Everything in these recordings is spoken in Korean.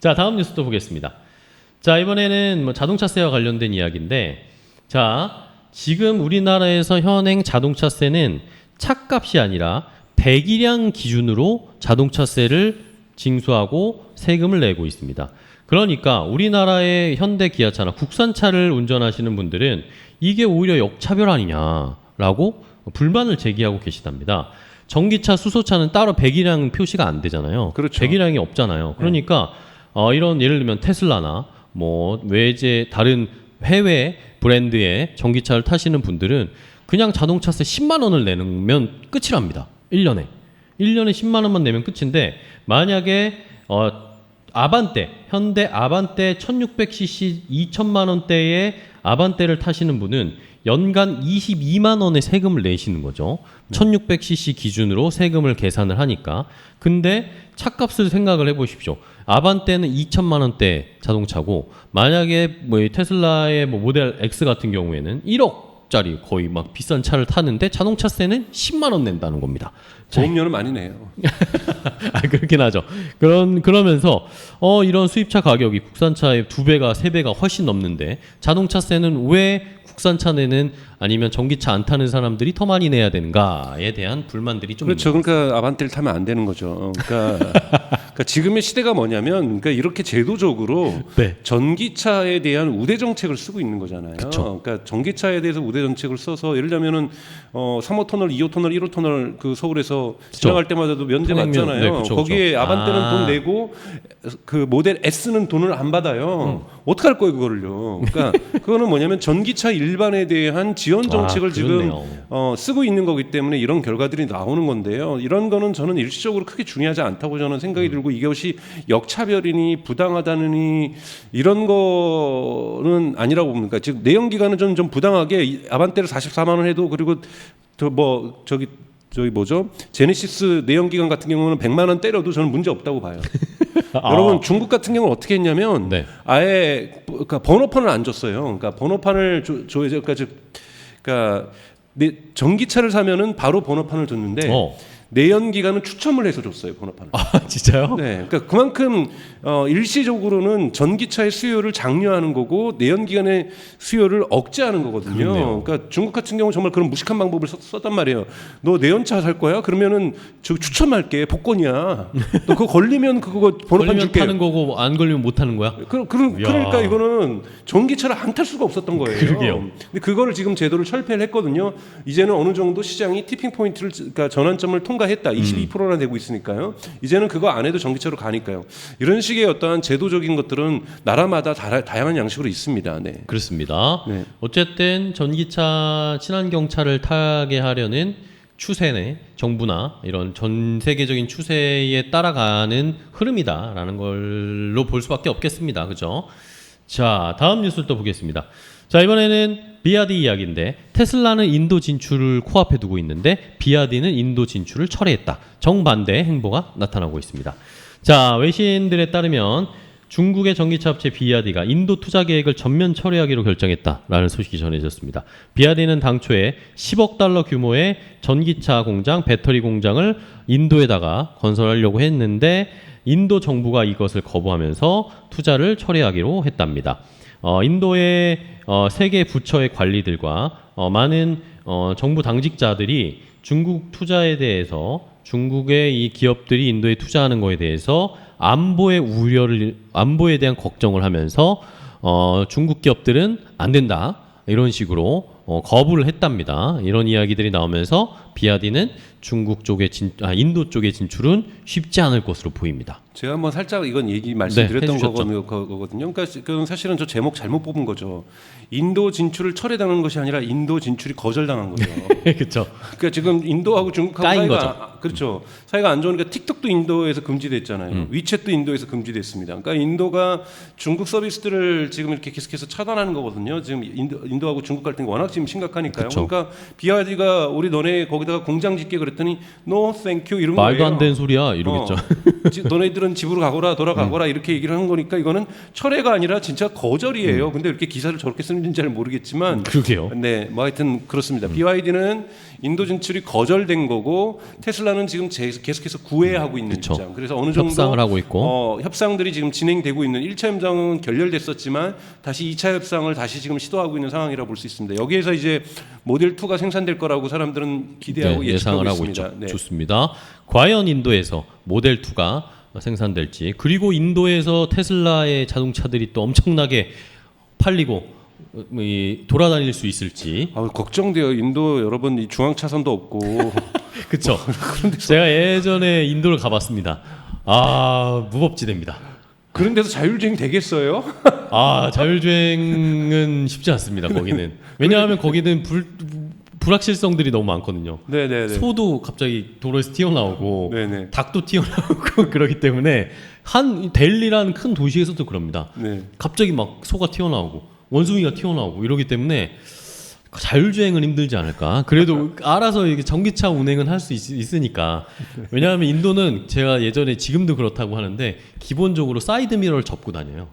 자, 다음 뉴스 또 보겠습니다. 자, 이번에는 뭐 자동차세와 관련된 이야기인데, 자, 지금 우리나라에서 현행 자동차세는 차값이 아니라 배기량 기준으로 자동차세를 징수하고 세금을 내고 있습니다. 그러니까 우리나라의 현대 기아차나 국산차를 운전하시는 분들은 이게 오히려 역차별 아니냐라고 불만을 제기하고 계시답니다. 전기차, 수소차는 따로 배기량 표시가 안 되잖아요. 그렇죠. 배기량이 없잖아요. 그러니까 이런 예를 들면 테슬라나 뭐 외제 다른 해외 브랜드의 전기차를 타시는 분들은 그냥 자동차세 10만 원을 내면 끝이랍니다. 1년에 10만 원만 내면 끝인데, 만약에 아반떼, 현대 아반떼 1600cc 2천만 원대의 아반떼를 타시는 분은 연간 22만 원의 세금을 내시는 거죠. 1600cc 기준으로 세금을 계산을 하니까. 근데 차값을 생각을 해보십시오. 아반떼는 2천만 원대 자동차고, 만약에 뭐 테슬라의 뭐 모델 X 같은 경우에는 1억짜리 거의 막 비싼 차를 타는데 자동차세는 10만 원 낸다는 겁니다. 보험료는 많이 내요. 그렇긴 하죠. 그러면서 이런 수입차 가격이 국산차의 2배가 3배가 훨씬 넘는데 자동차세는 왜 국산차 내는 아니면 전기차 안 타는 사람들이 더 많이 내야 되는가에 대한 불만들이 좀 그렇죠. 있는 그러니까 아반떼를 타면 안 되는 거죠. 그러니까 지금의 시대가 뭐냐면, 그러니까 이렇게 제도적으로 네. 전기차에 대한 우대 정책을 쓰고 있는 거잖아요. 그쵸. 그러니까 전기차에 대해서 우대 정책을 써서, 예를 들면은 3호 터널, 2호 터널, 1호 터널 그 서울에서 지나갈 때마다도 면제 통행료, 받잖아요. 네, 그쵸, 거기에 그쵸. 아반떼는 돈 내고 그 모델 S는 돈을 안 받아요. 어떻게 할 거예요, 그거를요? 그러니까 그거는 뭐냐면 전기차 일반에 대한 지원 정책을 지금 그렇네요. 쓰고 있는 거기 때문에 이런 결과들이 나오는 건데요. 이런 거는 저는 일시적으로 크게 중요하지 않다고 저는 생각이 들고, 이것이 역차별이니 부당하다느니 이런 거는 아니라고 봅니다. 즉 내연 기관은 좀 부당하게 아반떼를 44만 원 해도, 그리고 저기 뭐죠? 제네시스 내연 기관 같은 경우는 100만 원 때려도 저는 문제 없다고 봐요. 여러분, 중국 같은 경우는 어떻게 했냐면 네. 아예 그러니까 번호판을 안 줬어요. 그러니까 번호판을 줘야죠. 그러니까 전기차를 사면은 바로 번호판을 줬는데 내연 기관은 추첨을 해서 줬어요, 번호판을. 아, 진짜요? 네, 그러니까 그만큼 일시적으로는 전기차의 수요를 장려하는 거고 내연 기관의 수요를 억제하는 거거든요. 그렇네요. 그러니까 중국 같은 경우 정말 그런 무식한 방법을 썼단 말이에요. 너 내연차 살 거야? 그러면은 저 추첨할게, 복권이야. 너 그거 걸리면 그거 번호판 걸리면 줄게. 타는 거고 안 걸리면 못 타는 거야? 그러니까 이거는 전기차를 안 탈 수가 없었던 거예요. 그러게요. 근데 그거를 지금 제도를 철폐를 했거든요. 이제는 어느 정도 시장이 티핑 포인트를, 그러니까 전환점을 통과했다. 22%나 되고 있으니까요. 이제는 그거 안 해도 전기차로 가니까요. 이런 식의 어떠한 제도적인 것들은 나라마다 다양한 양식으로 있습니다. 네. 그렇습니다. 네. 어쨌든 전기차 친환경차를 타게 하려는 추세네, 정부나 이런 전 세계적인 추세에 따라가는 흐름이다라는 걸로 볼 수밖에 없겠습니다. 그죠? 자, 다음 뉴스를 또 보겠습니다. 자, 이번에는 비아디 이야기인데, 테슬라는 인도 진출을 코앞에 두고 있는데 비아디는 인도 진출을 철회했다. 정반대의 행보가 나타나고 있습니다. 자, 외신들에 따르면 중국의 전기차 업체 비아디가 인도 투자 계획을 전면 철회하기로 결정했다라는 소식이 전해졌습니다. 비아디는 당초에 10억 달러 규모의 전기차 공장, 배터리 공장을 인도에다가 건설하려고 했는데 인도 정부가 이것을 거부하면서 투자를 철회하기로 했답니다. 인도의 세계 부처의 관리들과 많은 정부 당직자들이 중국 투자에 대해서, 중국의 이 기업들이 인도에 투자하는 거에 대해서 안보에 대한 걱정을 하면서 중국 기업들은 안 된다, 이런 식으로 거부를 했답니다. 이런 이야기들이 나오면서 비아디는 인도 쪽의 진출은 쉽지 않을 것으로 보입니다. 제가 한번 살짝 이건 말씀드렸던 네, 거거든요. 그러니까 그건 사실은 저 제목 잘못 뽑은 거죠. 인도 진출을 철회당한 것이 아니라 인도 진출이 거절당한 거죠. 그렇죠. 그러니까 지금 인도하고 중국하고 까인 사이가 거죠. 그렇죠. 사이가 안 좋으니까 틱톡도 인도에서 금지됐잖아요. 위챗도 인도에서 금지됐습니다. 그러니까 인도가 중국 서비스들을 지금 이렇게 계속해서 차단하는 거거든요. 지금 인도하고 중국 갈등이 워낙 지금 심각하니까요. 그쵸. 그러니까 비아디가 우리 너네 거기다가 공장 짓게 그랬더니 no thank you 이런 거예요. 말도 안 되는 소리야, 이러겠죠. 너네들은 집으로 가거라 돌아가거라 이렇게 얘기를 한 거니까 이거는 철회가 아니라 진짜 거절이에요. 근데 이렇게 기사를 저렇게 쓰는지는 잘 모르겠지만 그러게요. 네, 뭐 하여튼 그렇습니다. BYD는 인도 진출이 거절된 거고 테슬라는 지금 계속해서 구애하고 있는 그쵸. 입장. 그래서 어느 정도 협상을 하고 있고 협상들이 지금 진행되고 있는 1차 협상은 결렬됐었지만 다시 2차 협상을 다시 지금 시도하고 있는 상황이라 볼 수 있습니다. 여기에서 이제 모델 2가 생산될 거라고 사람들은 기대하고 예상을 하고 있습니다. 있죠. 네. 좋습니다. 과연 인도에서 모델 2가 생산될지 그리고 인도에서 테슬라의 자동차들이 또 엄청나게 팔리고 돌아다닐 수 있을지 걱정돼요. 인도 여러분 이 중앙 차선도 없고 그렇죠. 제가 예전에 인도를 가봤습니다. 무법지대입니다. 그런 데서 자율주행 되겠어요? 자율주행은 쉽지 않습니다. 거기는 왜냐하면 거기는 불확실성들이 너무 많거든요. 네네네. 소도 갑자기 도로에서 튀어나오고 네네. 닭도 튀어나오고 그러기 때문에 델리라는 큰 도시에서도 그럽니다. 네. 갑자기 막 소가 튀어나오고 원숭이가 튀어나오고 이러기 때문에 자율주행은 힘들지 않을까. 그래도 알아서 이게 전기차 운행은 할 수 있으니까. 왜냐하면 인도는 제가 예전에 지금도 그렇다고 하는데 기본적으로 사이드 미러를 접고 다녀요.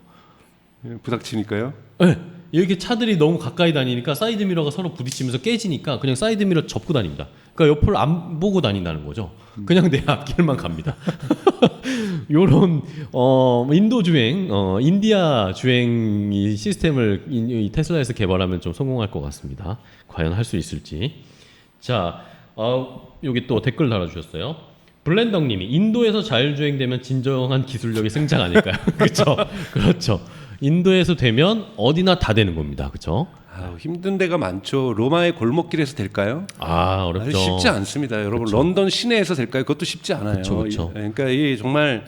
부닥치니까요? 네. 여기 차들이 너무 가까이 다니니까 사이드 미러가 서로 부딪히면서 깨지니까 그냥 사이드 미러 접고 다닙니다. 그러니까 옆을 안 보고 다닌다는 거죠. 그냥 내 앞길만 갑니다. 요런 인도 주행, 인디아 주행 이 시스템을 이 테슬라에서 개발하면 좀 성공할 것 같습니다. 과연 할 수 있을지. 자, 여기 또 댓글 달아주셨어요. 블렌덕님이 인도에서 자율주행되면 진정한 기술력의 승장 아닐까요? 그렇죠, 그렇죠. 인도에서 되면 어디나 다 되는 겁니다. 그렇죠? 힘든 데가 많죠. 로마의 골목길에서 될까요? 어렵죠. 쉽지 않습니다. 여러분 그쵸. 런던 시내에서 될까요? 그것도 쉽지 않아요. 그쵸. 그러니까 이 정말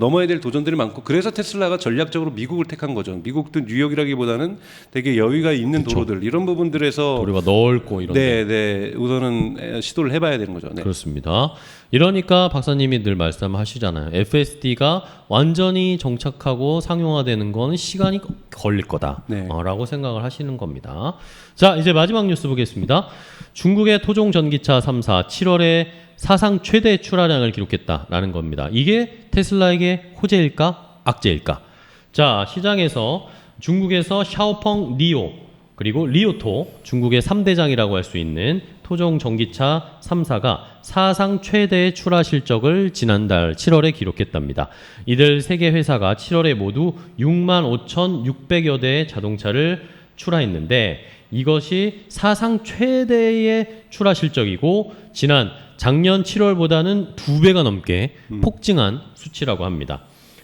넘어야 될 도전들이 많고 그래서 테슬라가 전략적으로 미국을 택한 거죠. 미국도 뉴욕이라기보다는 되게 여유가 있는 도로들 이런 부분들에서 도로가 넓고 이런 네, 우선은 시도를 해봐야 되는 거죠. 네. 그렇습니다. 이러니까 박사님이 늘 말씀하시잖아요. FSD가 완전히 정착하고 상용화되는 건 시간이 걸릴 거다라고 생각을 하시는 겁니다. 자, 이제 마지막 뉴스 보겠습니다. 중국의 토종 전기차 3사 7월에 사상 최대 출하량을 기록했다라는 겁니다. 이게 테슬라에게 호재일까 악재일까? 자, 시장에서 중국에서 샤오펑 리오 그리고 리오토 중국의 3대장이라고 할 수 있는 토종 전기차 3사가 사상 최대의 출하 실적을 지난달 7월에 기록했답니다. 이들 세 개 회사가 7월에 모두 65,600여 대의 자동차를 출하했는데 이것이 사상 최대의 출하 실적이고 작년 7월보다는 2배가 넘게 폭증한 수치라고 합니다.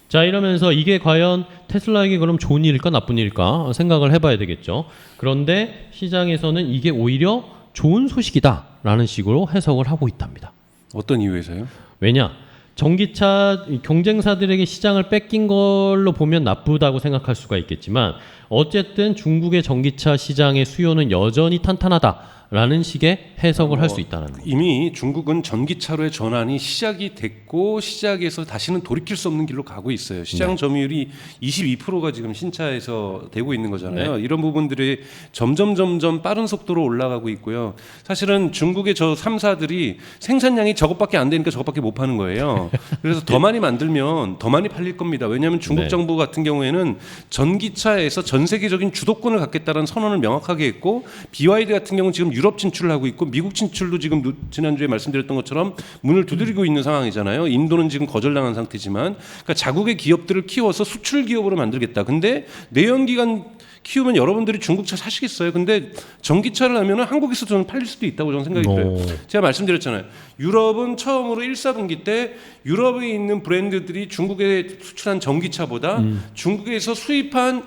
자, 이러면서 이게 과연 테슬라에게 그럼 좋은 일일까 나쁜 일일까 생각을 해봐야 되겠죠. 그런데 시장에서는 이게 오히려 좋은 소식이다라는 식으로 해석을 하고 있답니다. 어떤 이유에서요? 왜냐? 전기차 경쟁사들에게 시장을 뺏긴 걸로 보면 나쁘다고 생각할 수가 있겠지만 어쨌든 중국의 전기차 시장의 수요는 여전히 탄탄하다라는 식의 해석을 할 수 있다는 거죠. 이미 중국은 전기차로의 전환이 시작이 됐고 시작에서 다시는 돌이킬 수 없는 길로 가고 있어요. 시장 점유율이 22%가 지금 신차에서 되고 있는 거잖아요. 이런 부분들이 점점 빠른 속도로 올라가고 있고요. 사실은 중국의 저 3사들이 생산량이 저것밖에 안 되니까 저것밖에 못 파는 거예요. 그래서 더 많이 만들면 더 많이 팔릴 겁니다. 왜냐하면 중국 정부 같은 경우에는 전기차에서 전 세계적인 주도권을 갖겠다는 선언을 명확하게 했고 BYD 같은 경우는 지금 유럽 진출을 하고 있고 미국 진출도 지금 지난주에 말씀드렸던 것처럼 문을 두드리고 있는 상황이잖아요. 인도는 지금 거절당한 상태지만 그러니까 자국의 기업들을 키워서 수출 기업으로 만들겠다. 근데 내연기관 키우면 여러분들이 중국차 사시겠어요? 근데 전기차를 하면은 한국에서 저는 팔릴 수도 있다고 저는 생각이 들어요. 제가 말씀드렸잖아요. 유럽은 처음으로 1사분기 때 유럽에 있는 브랜드들이 중국에 수출한 전기차보다 중국에서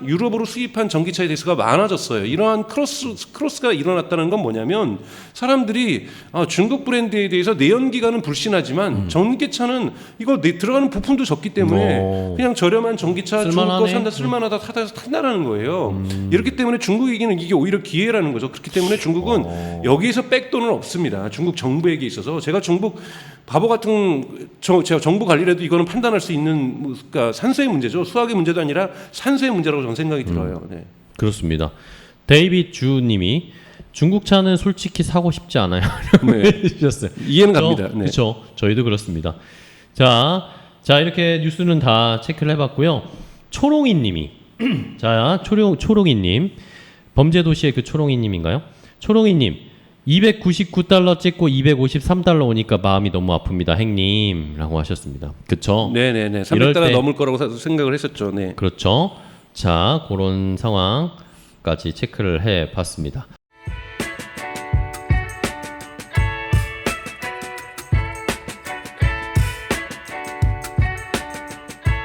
유럽으로 수입한 전기차의 대수가 많아졌어요. 이러한 크로스가 일어났다는 건 뭐냐면 사람들이 중국 브랜드에 대해서 내연기관은 불신하지만 전기차는 이거 들어가는 부품도 적기 때문에 그냥 저렴한 전기차 중국 거 산다 쓸만하다 탄다라는 거예요. 이렇기 때문에 중국에게는 이게 오히려 기회라는 거죠. 그렇기 때문에 중국은 여기에서 백돈은 없습니다. 중국 정부에게 있어서 제가 중국 바보 같은 제가 정부 관리라도 이거는 판단할 수 있는 그러니까 산수의 문제죠. 수학의 문제도 아니라 산수의 문제라고 저는 생각이 들어요. 네. 그렇습니다. 데이빗 주님이 중국 차는 솔직히 사고 싶지 않아요. 네. 주셨어요. 이해는 갑니다. 네. 그렇죠. 저희도 그렇습니다. 자, 자, 이렇게 뉴스는 다 체크를 해봤고요. 초롱이님이 자, 초롱이님 범죄도시의 그 초롱이님인가요? 초롱이님 299달러 찍고 253달러 오니까 마음이 너무 아픕니다, 행님라고 하셨습니다. 그쵸? 네네네. 이럴 300달러 때- 넘을 거라고 생각을 했었죠. 네. 그렇죠. 자, 그런 상황까지 체크를 해봤습니다.